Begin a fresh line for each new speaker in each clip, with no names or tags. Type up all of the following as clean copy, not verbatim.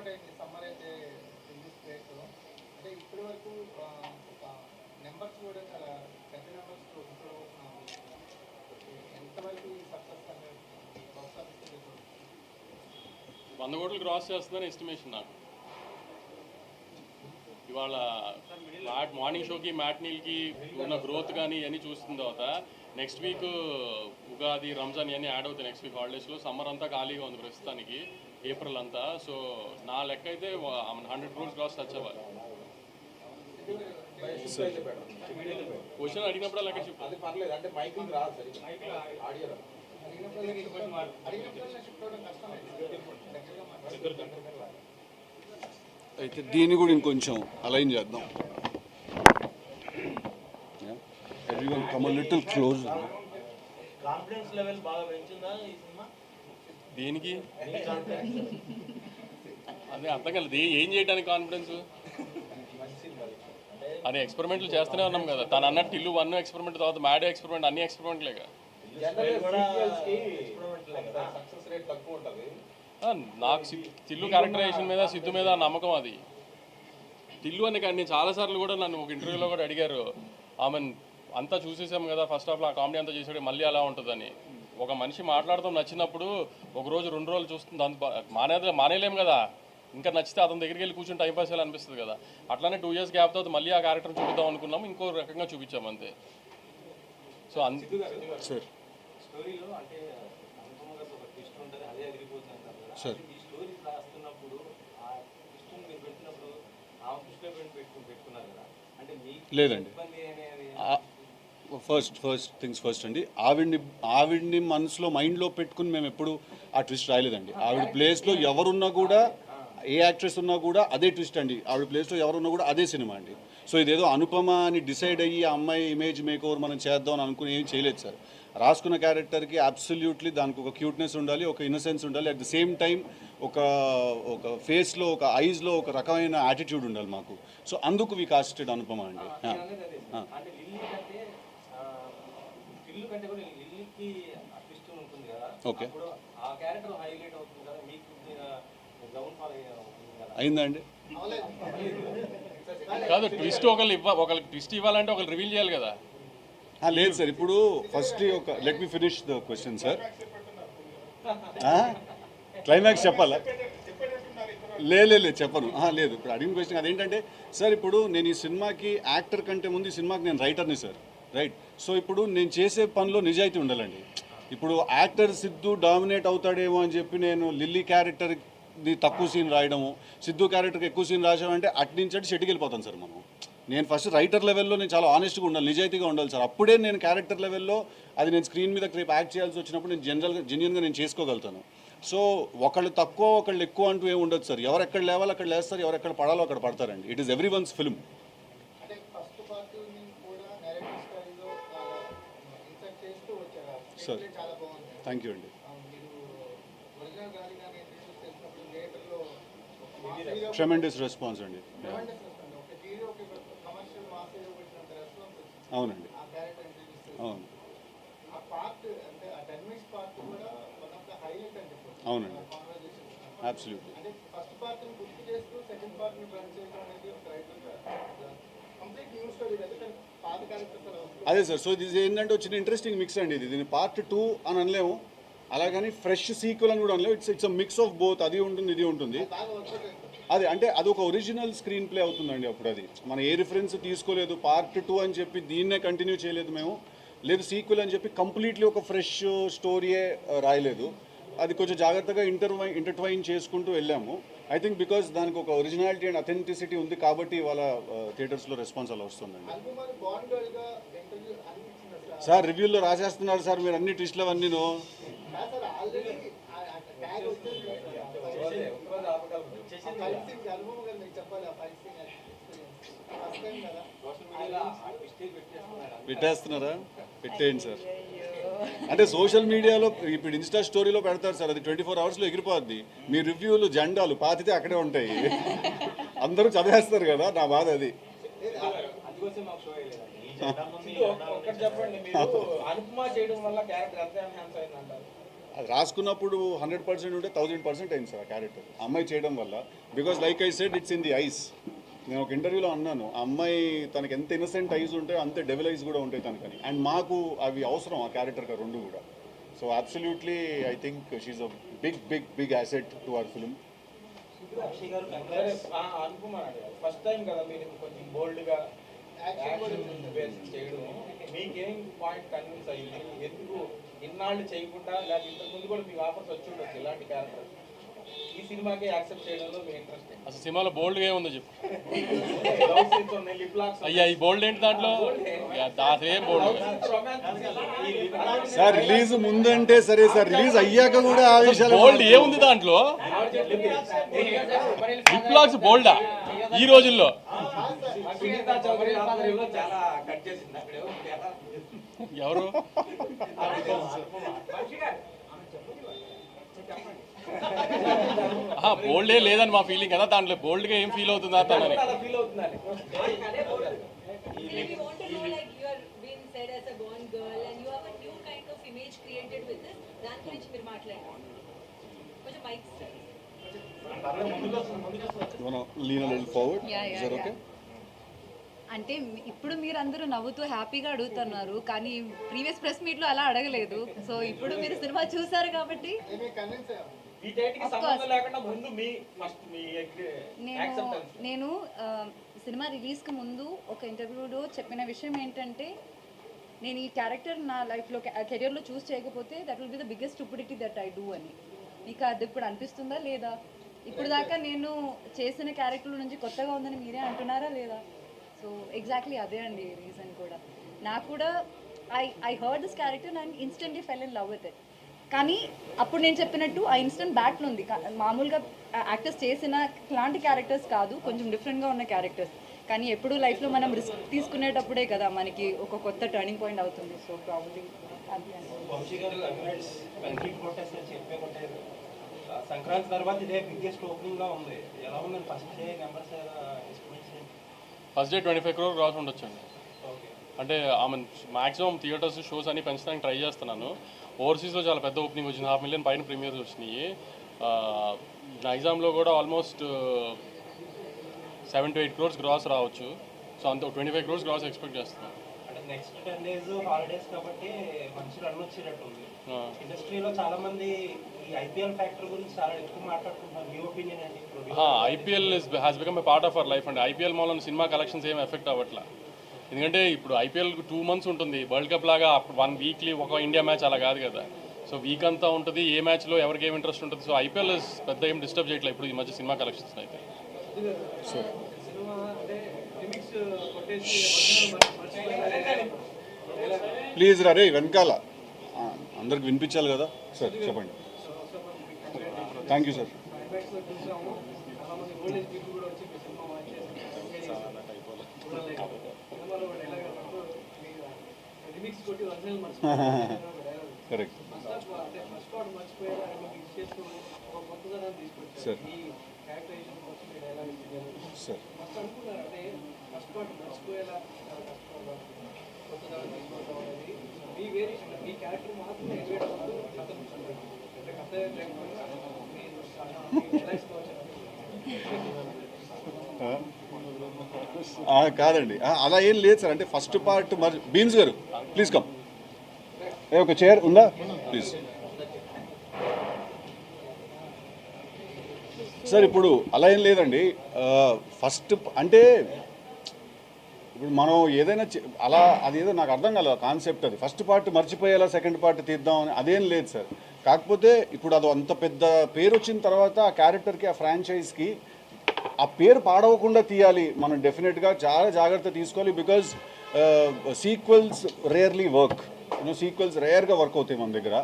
Start అయింది summer అయితే in this place. అంటే ఇప్పటి వరకు ఒక నెంబర్స్ కూడా చాలా పెద్ద నెంబర్స్ ఇంప్రూవ్ అవుతున్నాము. ఎంతవరకు సక్సెస్ అనేది బాక్స్ ఆఫీస్
100 కోట్లు క్రాస్ చేస్తుందని ఎస్టిమేషన్ నాకు. ఇవాళ మార్నింగ్ షోకి మ్యాట్నీల్కి ఉన్న గ్రోత్ కానీ ఇవన్నీ చూసిన తర్వాత నెక్స్ట్ వీక్ ఉగాది రంజాన్ ఇవన్నీ యాడ్ అవుతాయి. నెక్స్ట్ వీక్ హాలిడేస్లో సమ్మర్ అంతా ఖాళీగా ఉంది ప్రస్తుతానికి, ఏప్రిల్ అంతా. సో నా లెక్క అయితే 100 crores క్రాస్ టచ్ అవ్వాలి. క్వశ్చన్ అడిగినప్పుడు లెక్క చెప్పు.
అయితే దీన్ని కూడా ఇంకొంచెం అలైన్ చేద్దాం. Everyone come a little close.
Confidence level బాగా పెంచిందా ఈ సినిమా?
దేనికి అదే అర్థం కాలేదు. ఏం చేయడానికి కాన్ఫిడెన్స్? అని ఎక్స్పెరిమెంట్లు చేస్తూనే ఉన్నాం కదా. తను అన్నట్టు ఇల్లు 1 ఎక్స్పెరిమెంట్, తర్వాత మ్యాడ్ ఎక్స్పెరిమెంట్, అన్ని ఎక్స్పెరిమెంట్లేగా. నాకు తిల్లు క్యారెక్టరైజేషన్ మీద, సిద్ధు మీద నమ్మకం. అది తిల్లు అని కానీ చాలాసార్లు కూడా నన్ను ఒక ఇంటర్వ్యూలో కూడా అడిగారు, ఆమె అంతా చూసేసాం కదా ఫస్ట్ హాఫ్లో, ఆ కామెడీ అంతా చేసాడు, మళ్ళీ అలా ఉంటుందని. ఒక మనిషి మాట్లాడతాం నచ్చినప్పుడు ఒక రోజు 2 రోజులు చూస్తుంది, అంత మానేలేం కదా. ఇంకా నచ్చితే అతని దగ్గరికి వెళ్ళి కూర్చొని టైం పాస్ చేయాలి అనిపిస్తుంది కదా. అట్లానే 2 years గ్యాప్ తర్వాత మళ్ళీ ఆ క్యారెక్టర్ చూపిద్దాం అనుకున్నాము, ఇంకో రకంగా చూపించాము అంతే. సో
సార్
స్టోరీలో అంటే ఒక ట్విస్ట్ ఉంటుంది, అదే అదిరిపోతుంది కదా.
సార్
ఈ స్టోరీ రాస్తున్నప్పుడు ఆ ట్విస్ట్ మీరు పెట్టినప్పుడు ఆ దృష్టిలో పెట్టుకున్నారు కదా, అంటే మీకు
లేదండి.
ఇబ్బంది అనేది
ఫస్ట్ థింగ్స్ ఫస్ట్ అండి. ఆవిడ్ని మనసులో మైండ్లో పెట్టుకుని మేము ఎప్పుడు ఆ ట్విస్ట్ రాయలేదండి. ఆవిడ ప్లేస్లో ఎవరున్నా కూడా, ఏ యాక్ట్రెస్ ఉన్నా కూడా అదే ట్విస్ట్ అండి. ఆవిడ ప్లేస్లో ఎవరున్నా కూడా అదే సినిమా అండి. సో ఇదేదో అనుపమ అని డిసైడ్ అయ్యి ఆ అమ్మాయి ఇమేజ్ మేక్ ఓవర్ మనం చేద్దాం అని అనుకుని ఏం చేయలేదు సార్. రాసుకున్న క్యారెక్టర్కి అబ్సల్యూట్లీ దానికి ఒక క్యూట్నెస్ ఉండాలి, ఒక ఇన్నసెన్స్ ఉండాలి, అట్ ద సేమ్ టైం ఒక ఫేస్లో, ఒక ఐస్లో ఒక రకమైన యాటిట్యూడ్ ఉండాలి మాకు. సో అందుకు వి కాస్టెడ్ అనుపమ అండి.
అంటే లిల్లీ కంటే కూడా లిల్లీకి ట్విస్ట్ ఉంటుంది కదా,
ఓకే,
అప్పుడు ఆ క్యారెక్టర్ హైలైట్ అవుతుంది కదా, మీకు డౌన్ ఫాల్ అవుతుంది కదా.
అయిందండి.
కాదు, ట్విస్ట్ ఒకరికి ట్విస్ట్ ఇవ్వాలంటే ఒకరు రివీల్ చేయాలి కదా.
లేదు సార్, ఇప్పుడు ఫస్ట్ ఒక let me finish the question sir. Climax చెప్పాలా? లేదు చెప్పను. లేదు, ఇప్పుడు అడిగిన క్వశ్చన్ అదేంటంటే సార్, ఇప్పుడు నేను ఈ సినిమాకి యాక్టర్ కంటే ముందు ఈ సినిమాకి నేను రైటర్ని సార్, రైట్? సో ఇప్పుడు నేను చేసే పనిలో నిజాయితీ ఉండాలండి. ఇప్పుడు యాక్టర్ సిద్ధు డామినేట్ అవుతాడేమో అని చెప్పి నేను లిల్లీ క్యారెక్టర్ది తక్కువ సీన్ రాయడము, సిద్ధు క్యారెక్టర్కి ఎక్కువ సీన్ రాసామంటే అటు షెట్కి వెళ్ళిపోతాను సార్ మనం. నేను ఫస్ట్ రైటర్ లెవెల్లో నేను చాలా ఆనెస్ట్గా ఉండాలి, నిజాయితీగా ఉండాలి సార్. అప్పుడే నేను క్యారెక్టర్ లెవెల్లో అది నేను స్క్రీన్ మీద రేపు యాక్ట్ చేయాల్సి వచ్చినప్పుడు నేను జెన్యున్గా నేను చేసుకోగలుగుతాను. సో ఒకళ్ళు తక్కువ ఒకళ్ళు ఎక్కువ అంటూ ఏమి ఉండదు సార్. ఎవరు ఎక్కడ లేవాలో అక్కడ లేస్తారు, ఎవరు ఎక్కడ పడాలో అక్కడ పడతారండి. It is everyone's film. Sir thank you అండి. ట్రెమెండస్ రెస్పాన్స్ అండి. అవునండి, అవును, అవునండి, అబ్సల్యూట్లీ. అదే సార్. సో ఇది ఏంటంటే వచ్చిన ఇంట్రెస్టింగ్ మిక్స్ అండి. దీన్ని పార్ట్ 2 అని అనలేము, అలాగని ఫ్రెష్ సీక్వెల్ అని కూడా అనలేము. It's mix of both. అది ఉంటుంది, ఇది ఉంటుంది. అదే అంటే అది ఒక ఒరిజినల్ స్క్రీన్ ప్లే అవుతుందండి. అప్పుడు అది మనం ఏ రిఫరెన్స్ తీసుకోలేదు. పార్ట్ 2 అని చెప్పి దీన్నే కంటిన్యూ చేయలేదు మేము, లేదు సీక్వెల్ అని చెప్పి కంప్లీట్లీ ఒక ఫ్రెష్ స్టోరీయే రాయలేదు. అది కొంచెం జాగ్రత్తగా ఇంటర్ట్వైన్ చేసుకుంటూ వెళ్ళాము. ఐ థింక్ బికాస్ దానికి ఒక ఒరిజినాలిటీ అండ్ అథెంటిసిటీ ఉంది కాబట్టి ఇవాళ థియేటర్స్లో రెస్పాన్స్ అలా వస్తుందండి. సార్ రివ్యూల్లో రాసేస్తున్నారు సార్ మీరు అన్ని ట్విస్ట్లు అవన్నీ. పెట్టేస్తున్నారా? పెట్టేయండి సార్. అంటే సోషల్ మీడియాలో ఇప్పుడు ఇన్స్టా స్టోరీలో పెడతారు సార్, అది 24 hours ఎగిరిపోద్ది. మీ రివ్యూలు జెండాలు పాతితే అక్కడే ఉంటాయి, అందరూ చదివేస్తారు కదా. నా బాధ అది. అది రాసుకున్నప్పుడు 100% ఉంటే 1000% అయింది సార్ ఆ క్యారెక్టర్ అమ్మాయి చేయడం వల్ల. Because like I said it's in the ice. నేను ఒక ఇంటర్వ్యూలో అన్నాను, ఆ అమ్మాయి తనకి ఎంత ఇన్నసెంట్ ఐస్ ఉంటే అంతే డెవిల్ ఐస్ కూడా ఉంటాయి తనకని. అండ్ మాకు అవి అవసరం ఆ క్యారెక్టర్కి రెండు కూడా. So absolutely I think she's a big asset to our film.
Akshay garu అనుకున్నాను ఫస్ట్ టైం కదా మీరు కొంచెం బోల్డ్గా యాక్షన్ చేయడం, మీకేం పాయింట్ కన్విన్స్ అయ్యింది? ఎందుకు ఇన్నాళ్ళు చేయకుండా, లేదా ఇంతకు ముందు కూడా మీకు ఆఫర్స్ వచ్చి ఉండొచ్చు ఇలాంటి క్యారెక్టర్, ఈ సినిమాకి యాక్సెప్ట్ చేయడంలో మీ ఇంట్రెస్ట్?
అసలు సినిమాలో బోల్డ్గా ఏముందో చెప్పు.
లవ్ సీన్స్ ఉన్నాయి, లిప్ లాక్స్
అయ్యా ఈ బోల్డ్ ఏంటి దాంట్లో? అసలేం బోల్డ్
సార్ రిలీజ్ ముందంటే సరే సార్, రిలీజ్ అయ్యాక కూడా ఆ విషయాలు
బోల్డ్ ఏముంది దాంట్లో? లిప్ లాక్స్ బోల్డా ఈ రోజుల్లో?
సునీతా చౌదరి ఆధ్వర్యంలో చాలా కట్ చేసింది అక్కడ
ఎవరు? బోల్డే లేదని మా ఫీలింగ్ కదా, దాంట్లో బోల్డ్గా ఏం ఫీల్ అవుతుందా తనని?
ఫీల్ అవుతుందని.
We want to know, like, you are being said as a born girl and you have a new kind of image created with this. దాని గురించి మీరు మాట్లాడండి. కొంచెం mike
lean a little forward.
Yeah,
Is that okay?
అంటే ఇప్పుడు మీరు అందరూ నవ్వుతూ హ్యాపీగా అడుగుతున్నారు, కానీ ప్రీవియస్ ప్రెస్ మీట్లో అలా అడగలేదు. సో ఇప్పుడు మీరు సినిమా చూసారు కాబట్టి
ఏమీ కన్విన్స్ అయ్యాము.
ఈ డేట్కి సంబంధం లేకుండా ముందు మీ ఫస్ట్ మీ యాక్సెప్టెన్స్.
నేను సినిమా రిలీజ్కి ముందు ఒక ఇంటర్వ్యూలో చెప్పిన విషయం ఏంటంటే, నేను ఈ క్యారెక్టర్ నా లైఫ్లో కెరియర్లో చూస్ చేయకపోతే that will be the biggest stupidity that I do అని. మీకు అది ఇప్పుడు అనిపిస్తుందా లేదా? ఇప్పుడు దాకా నేను చేసిన క్యారెక్టర్ నుంచి కొత్తగా ఉందని మీరే అంటున్నారా లేదా? సో ఎగ్జాక్ట్లీ అదే అండి రీజన్ కూడా. నాకు కూడా I heard this character and instantly fell in love with it. కానీ అప్పుడు నేను చెప్పినట్టు ఆ ఇన్స్టెంట్ బ్యాట్లో ఉంది. మామూలుగా యాక్టర్స్ చేసిన ఇలాంటి క్యారెక్టర్స్ కాదు, కొంచెం డిఫరెంట్గా ఉన్న క్యారెక్టర్స్. కానీ ఎప్పుడు లైఫ్లో మనం రిస్క్ తీసుకునేటప్పుడే కదా మనకి ఒక కొత్త టర్నింగ్ పాయింట్ అవుతుంది. సో ప్రాబ్లీ
వంశీ గారు అగ్రిమెంట్స్ కంప్లీట్ కొట్టేసి చెప్పే కొట్టారు. సంక్రాంతి తర్వాత ఇదే బిగ్గెస్ట్ ఓపెనింగ్ గా ఉంది. ఎలా ఉందండి first day numbers?
First day 25 crore cross ఉండొచ్చండి. అంటే ఆమె మాక్సిమం థియేటర్స్ షోస్ అన్ని పెంచడానికి ట్రై చేస్తున్నాను. ఓవర్సీస్లో చాలా పెద్ద ఓపెనింగ్ వచ్చింది, 500,000 పైన ప్రీమియర్స్ వచ్చినాయి. నైజాంలో కూడా ఆల్మోస్ట్ 7 to 8 crores గ్రాస్ రావచ్చు. సో అంత 25 crores గ్రాస్ ఎక్స్పెక్ట్ చేస్తున్నాను.
అంటే నెక్స్ట్ 10 days హాలిడేస్ కాబట్టి మంచి రన్ వచ్చేటట్టుంది. ఇండస్ట్రీలో చాలా మంది ఈ ఐపీఎల్ ఫ్యాక్టర్ గురించి చాలా ఎక్కువ మాట్లాడుకుంటున్నారు. మీ ఒపీనియన్ ఏంటి?
IPL has become a part of our life అండి. ఐపీఎల్ మూలన సినిమా కలెక్షన్స్ ఏం ఎఫెక్ట్ అవ్వట్లా. ఎందుకంటే ఇప్పుడు ఐపీఎల్ 2 months ఉంటుంది. వరల్డ్ కప్ లాగా 1 వీక్లీ ఒక ఇండియా మ్యాచ్ అలా కాదు కదా. సో వీక్ అంతా ఉంటుంది, ఏ మ్యాచ్లో ఎవరికి ఏం ఇంట్రెస్ట్ ఉంటుంది. సో ఐపీఎల్ పెద్ద ఏం డిస్టర్బ్ చేయట్లేదు ఇప్పుడు ఈ మధ్య సినిమా కలెక్షన్స్ అయితే.
ప్లీజ్ రా రే వెనకాల అందరికి వినిపించాలి కదా సార్, చెప్పండి. Thank you sir. Correct sir. Sir కాదండి, అలా ఏం లేదు సార్. అంటే ఫస్ట్ పార్ట్ బీన్స్ గారు ప్లీజ్ కమ్. ఒక చైర్ ఉందా ప్లీజ్ సార్. ఇప్పుడు అలా ఏం లేదండి. ఫస్ట్ అంటే ఇప్పుడు మనం ఏదైనా అలా అదేదో నాకు అర్థం కాలేదు కాన్సెప్ట్. అది ఫస్ట్ పార్ట్ మర్చిపోయేలా సెకండ్ పార్ట్ తీద్దాం అని అదేం లేదు సార్. కాకపోతే ఇప్పుడు అది అంత పెద్ద పేరు వచ్చిన తర్వాత ఆ క్యారెక్టర్కి, ఆ ఫ్రాంచైజ్కి ఆ పేరు పాడవకుండా తీయాలి. మనం డెఫినెట్గా చాలా జాగ్రత్త తీసుకోవాలి. Because sequels rarely work, sequels రేర్గా వర్క్ అవుతాయి మన దగ్గర.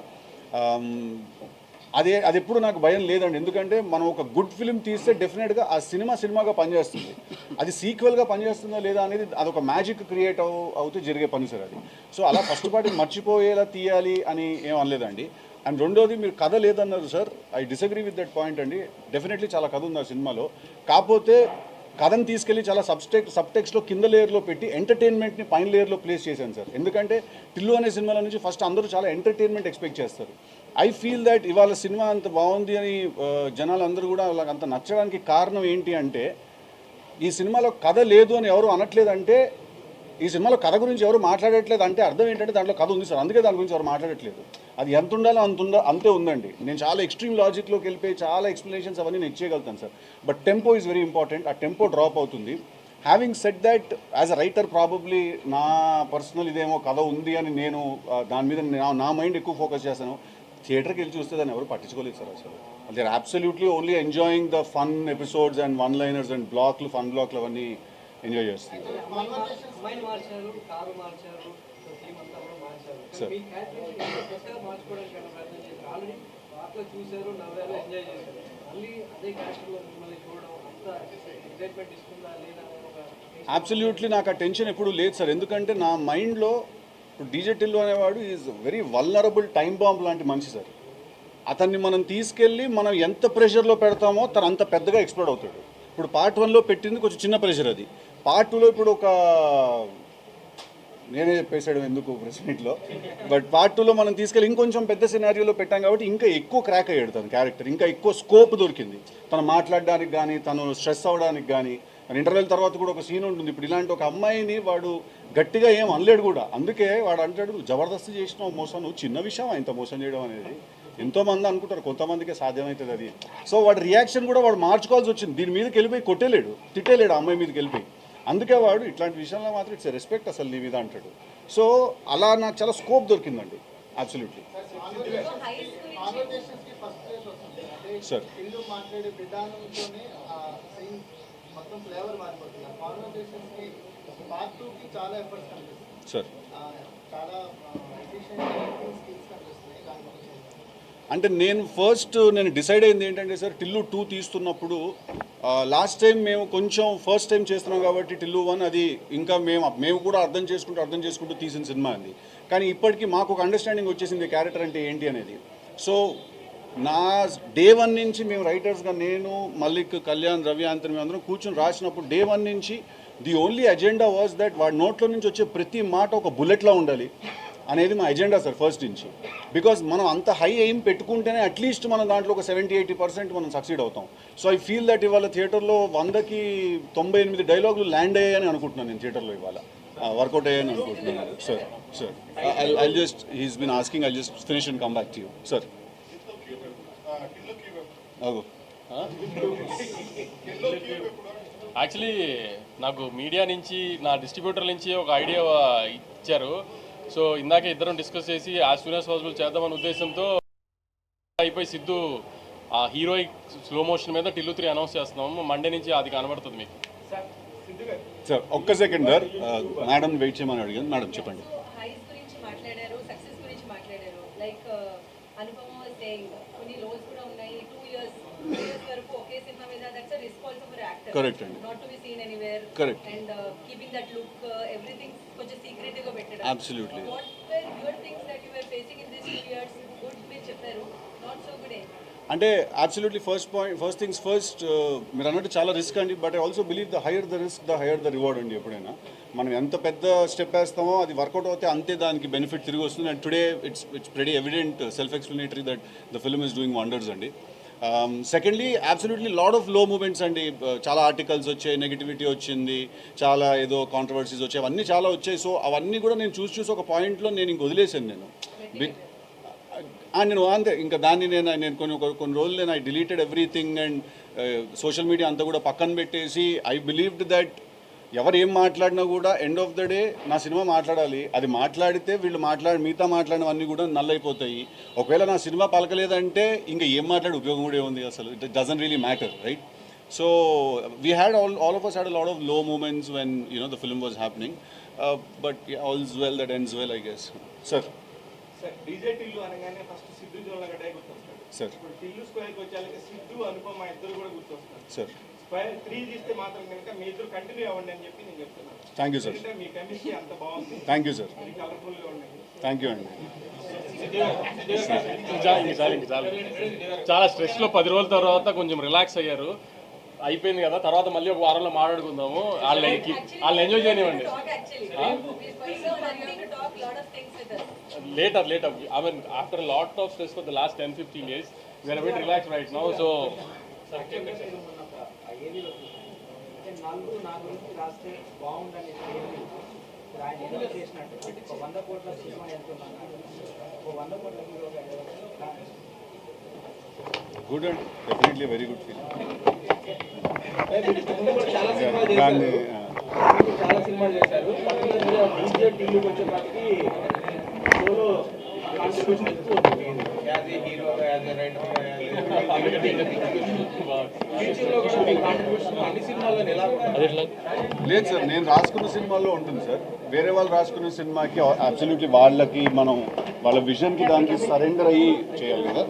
అది ఎప్పుడు నాకు భయం లేదండి. ఎందుకంటే మనం ఒక గుడ్ ఫిల్మ్ తీస్తే డెఫినెట్గా ఆ సినిమాగా పనిచేస్తుంది. అది సీక్వెల్గా పనిచేస్తుందా లేదా అనేది అదొక మ్యాజిక్ క్రియేట్ అవుతూ జరిగే పని సార్ అది. సో అలా ఫస్ట్ పార్టీ మర్చిపోయేలా తీయాలి అని ఏం అనలేదండి. అండ్ రెండోది మీరు కథ లేదన్నారు sir. I disagree with that point అండి. డెఫినెట్లీ చాలా కథ ఉంది ఆ సినిమాలో. కాకపోతే కథను తీసుకెళ్ళి చాలా సబ్టెక్స్లో కింద లేయర్లో పెట్టి ఎంటర్టైన్మెంట్ని పైన లేయర్లో ప్లేస్ చేశాను సార్. ఎందుకంటే టిల్లు అనే సినిమాల నుంచి ఫస్ట్ అందరూ చాలా ఎంటర్టైన్మెంట్ ఎక్స్పెక్ట్ చేస్తారు. ఐ ఫీల్ దట్ ఇవాళ సినిమా అంత బాగుంది అని జనాలు అందరూ కూడా అలాగ అంత నచ్చడానికి కారణం ఏంటి అంటే, ఈ సినిమాలో కథ లేదు అని ఎవరు అనట్లేదంటే, ఈ సినిమాలో కథ గురించి ఎవరు మాట్లాడట్లేదు అంటే అర్థం ఏంటంటే దాంట్లో కథ ఉంది సార్, అందుకే దాని గురించి ఎవరు మాట్లాడట్లేదు. అది ఎంత ఉండాలో అంతే ఉందండి. నేను చాలా ఎక్స్ట్రీమ్ లాజిక్లోకి వెళ్ళిపోయి చాలా ఎక్స్ప్లెనేషన్స్ అవన్నీ నేను ఇచ్చేయగలుగుతాను sir. But tempo is very important. ఆ టెంపో డ్రాప్ అవుతుంది. Having said that, as a writer probably నా పర్సనల్ ఇదేమో కథ ఉంది అని నేను దాని మీద నా మైండ్ ఎక్కువ ఫోకస్ చేస్తాను. థియేటర్కి వెళ్ళి చూస్తే దాన్ని ఎవరు పట్టించుకోలేదు సార్ అసలు. They are absolutely only enjoying the fun episodes and one liners and fun బ్లాక్లు అవన్నీ ఎంజాయ్ చేస్తుంది. సార్ అబ్సల్యూట్లీ నాకు ఆ టెన్షన్ ఎప్పుడు లేదు సార్. ఎందుకంటే నా మైండ్లో ఇప్పుడు డీజే టిల్లు అనేవాడు is very vulnerable time bomb లాంటి మనిషి సార్. అతన్ని మనం తీసుకెళ్ళి మనం ఎంత ప్రెషర్లో పెడతామో తను అంత పెద్దగా ఎక్స్ప్లోడ్ అవుతాడు. ఇప్పుడు పార్ట్ 1లో పెట్టింది కొంచెం చిన్న ప్రెషర్, అది పార్ట్ 2లో ఇప్పుడు ఒక నేనే చెప్పేసాడు ఎందుకు ప్రెస్ మీట్లో, బట్ పార్ట్ 2లో మనం తీసుకెళ్ళి ఇంకొంచెం పెద్ద సినారియోలో పెట్టాం కాబట్టి ఇంకా ఎక్కువ క్రాక్ అయ్యాడు తన క్యారెక్టర్. ఇంకా ఎక్కువ స్కోప్ దొరికింది తను మాట్లాడడానికి కానీ, తను స్ట్రెస్ అవ్వడానికి కానీ. ఇంటర్వెల్ తర్వాత కూడా ఒక సీన్ ఉంటుంది. ఇప్పుడు ఇలాంటి ఒక అమ్మాయిని వాడు గట్టిగా ఏం అనలేడు కూడా. అందుకే వాడు అంటాడు, జబర్దస్త్ చేసిన మోసం, నువ్వు చిన్న విషయం ఇంత మోసం చేయడం అనేది. ఎంతోమంది అనుకుంటారు, కొంతమందికే సాధ్యమవుతుంది అది. సో వాడి రియాక్షన్ కూడా వాడు మార్చుకోవాల్సి వచ్చింది. దీని మీదకి వెళ్ళిపోయి కొట్టేలేడు, తిట్టేలేడు అమ్మాయి మీదకి వెళ్ళిపోయి. అందుకే వాడు ఇట్లాంటి విషయంలో మాత్రం ఇట్స్ రెస్పెక్ట్ అసలు నీ మీద అంటాడు. సో అలా నాకు చాలా స్కోప్ దొరికిందండి. Absolutely sir.
ఇల్లు మాట్లాడే విధానంతోనే మొత్తం ఫ్లేవర్ మారిపోతుంది. కాన్వర్సేషన్స్కి పార్ట్ 2కి చాలా ఎఫర్ట్స్ కనిపిస్తుంది
సార్.
చాలా ఎఫిషియెంట్ స్కిల్స్ కనిపిస్తున్నాయి. దాని గురించి
అంటే నేను డిసైడ్ అయింది ఏంటంటే సార్, టిల్లు 2 తీస్తున్నప్పుడు లాస్ట్ టైం మేము కొంచెం ఫస్ట్ టైం చేస్తున్నాం కాబట్టి టిల్లు 1 అది ఇంకా మేము కూడా అర్థం చేసుకుంటూ తీసిన సినిమా అది. కానీ ఇప్పటికీ మాకు ఒక అండర్స్టాండింగ్ వచ్చేసింది క్యారెక్టర్ అంటే ఏంటి అనేది. సో నా డే 1 నుంచి మేము రైటర్స్గా, నేను, మల్లిక్, కళ్యాణ్, రవి, ఆంతని, మేము అందరం కూర్చొని రాసినప్పుడు డే 1 నుంచి the only agenda was that వాడి నోట్లో నుంచి వచ్చే ప్రతి మాట ఒక బుల్లెట్లా ఉండాలి అనేది మా ఎజెండా సార్ ఫస్ట్ నుంచి. బికాజ్ మనం అంత హై ఎయిమ్ పెట్టుకుంటేనే అట్లీస్ట్ మనం దాంట్లో ఒక 70-80% మనం సక్సీడ్ అవుతాం. సో ఐ ఫీల్ దట్ ఇవాళ థియేటర్లో 100కి 98 డైలాగులు ల్యాండ్ అయ్యాయని అనుకుంటున్నాను నేను. థియేటర్లో ఇవాళ వర్కౌట్ అయ్యాయని అనుకుంటున్నాను sir. I just he's been asking, I just finish and come back to you sir.
Actually నాకు మీడియా నుంచి, నా డిస్ట్రిబ్యూటర్ నుంచి ఒక ఐడియా ఇచ్చారు. సో ఇందాక ఇద్దరం డిస్కస్ చేసి యాజ్ సూన్ యాజ్ పాసిబుల్ చేద్దామనే ఉద్దేశంతో అయిపోయి సిద్ధు ఆ హీరోయిక్ స్లో మోషన్ మీద టిల్లు 3 అనౌన్స్ చేస్తున్నాము. మండే నుంచి అది కనబడుతుంది మీకు.
సార్ ఒక్క సెకండ్ సార్, మేడం వెయిట్ చేయమని అడిగాను. మేడం చెప్పండి.
హైస్ గురించి మాట్లాడారు, సక్సెస్ గురించి మాట్లాడారు. లైక్ అనుపమ వాస్ సేయింగ్ కొన్ని రోల్స్ కూడా ఉన్నాయి. 2 years వరకు ఒకే సినిమా మీద, that's a risk also for actor.
Correct అండి.
Not to be seen anywhere.
Correct.
And keeping that look, everything కొంచెం సీక్రెటివ్ గా పెట్టడం.
Absolutely.
What were your things that you were facing in this 2 years? Good మీరు చెప్పారు, not so good.
అంటే absolutely first things first, మీరు అన్నట్టు చాలా risk అండి. But I also believe the higher the risk the higher the reward అండి. ఎప్పుడైనా మనం ఎంత పెద్ద స్టెప్ వేస్తామో అది వర్కౌట్ అవుతే అంతే దానికి బెనిఫిట్ తిరిగి వస్తుంది. And today it's very evident, self explanatory that the film is doing wonders అండి. సెకండ్లీ అబ్సల్యూట్లీ లాడ్ ఆఫ్ లో మూమెంట్స్ అండి. చాలా ఆర్టికల్స్ వచ్చాయి, నెగిటివిటీ వచ్చింది, చాలా ఏదో కాంట్రవర్సీస్ వచ్చాయి, అవన్నీ చాలా వచ్చాయి. సో అవన్నీ కూడా నేను చూసి ఒక పాయింట్లో నేను ఇంక వదిలేసాను నేను. నేను అంతే ఇంకా దాన్ని నేను కొన్ని రోజులు నేను I deleted everything and social media అంతా కూడా పక్కన పెట్టేసి ఐ బిలీవ్డ్ దట్ ఎవరు ఏం మాట్లాడినా కూడా ఎండ్ ఆఫ్ ద డే నా సినిమా మాట్లాడాలి. అది మాట్లాడితే వీళ్ళు మిగతా మాట్లాడినవన్నీ కూడా నల్లైపోతాయి. ఒకవేళ నా సినిమా పలకలేదంటే ఇంకా ఏం మాట్లాడే ఉపయోగం కూడా ఏముంది అసలు. It doesn't really matter, right? So we had all of us had a lot of low moments when the film was happening, but yeah, all's well that ends well, I guess. Sir.
Sir DJ Tillu అనగానే first Siddhu జోన్లగడ్డ గుర్తొస్తాడు sir. ఇప్పుడు టిల్లు స్క్వేర్కి వచ్చాక సిద్ధు, అనుపమ ఇద్దరు కూడా గుర్తొస్తారు sir. Square 3 తీస్తే మాత్రం కనుక మీ ఇద్దరు continue అవ్వండి అని చెప్పి నేను చెప్తున్నాను.
Thank you sir.
Me chemistry అంత బాగుంది.
Thank you sir.
అది కలర్ఫుల్గా ఉన్నాయి.
థ్యాంక్ యూ అండి.
చాలా స్ట్రెస్లో 10 రోజుల తర్వాత కొంచెం రిలాక్స్ అయ్యారు. అయిపోయింది కదా, తర్వాత మళ్ళీ ఒక వారంలో మాట్లాడుకుందాము, వాళ్ళు ఎంజాయ్ చేయనివ్వండి. Later. I mean, after a lot of stress for the last 10-15 days, we are a bit relaxed right now. So,
నలుగురు నా గురించి రాస్తే బాగుందని ఆయన ఏదో చేసినట్టు 100 కోట్ల సినిమా వెళ్తున్నాను, 100 కోట్ల హీరోగా
good and definitely very good feeling.
చాలా సినిమాలు
దాన్ని
చేశారు, చాలా సినిమాలు చేశారు. డీజే టీవీకి వచ్చేప్పటికి సోలో కాంట్రిబ్యూషన్ ఎక్కువ ఉంటుంది. యాజ్ ఏ హీరోగా, యాజ్ ఏ రైటర్గా, ఫ్యూచర్లో కూడా మీ కాంట్రిబ్యూషన్ అన్ని సినిమాల్లో ఎలా ఉంటుంది?
లేదు సార్, నేను రాసుకున్న సినిమాల్లో ఉంటుంది సార్. వేరే వాళ్ళు రాసుకున్న సినిమాకి అబ్సల్యూట్లీ వాళ్ళకి మనం వాళ్ళ విజన్కి దానికి సరెండర్ అయ్యి చేయాలి కదా.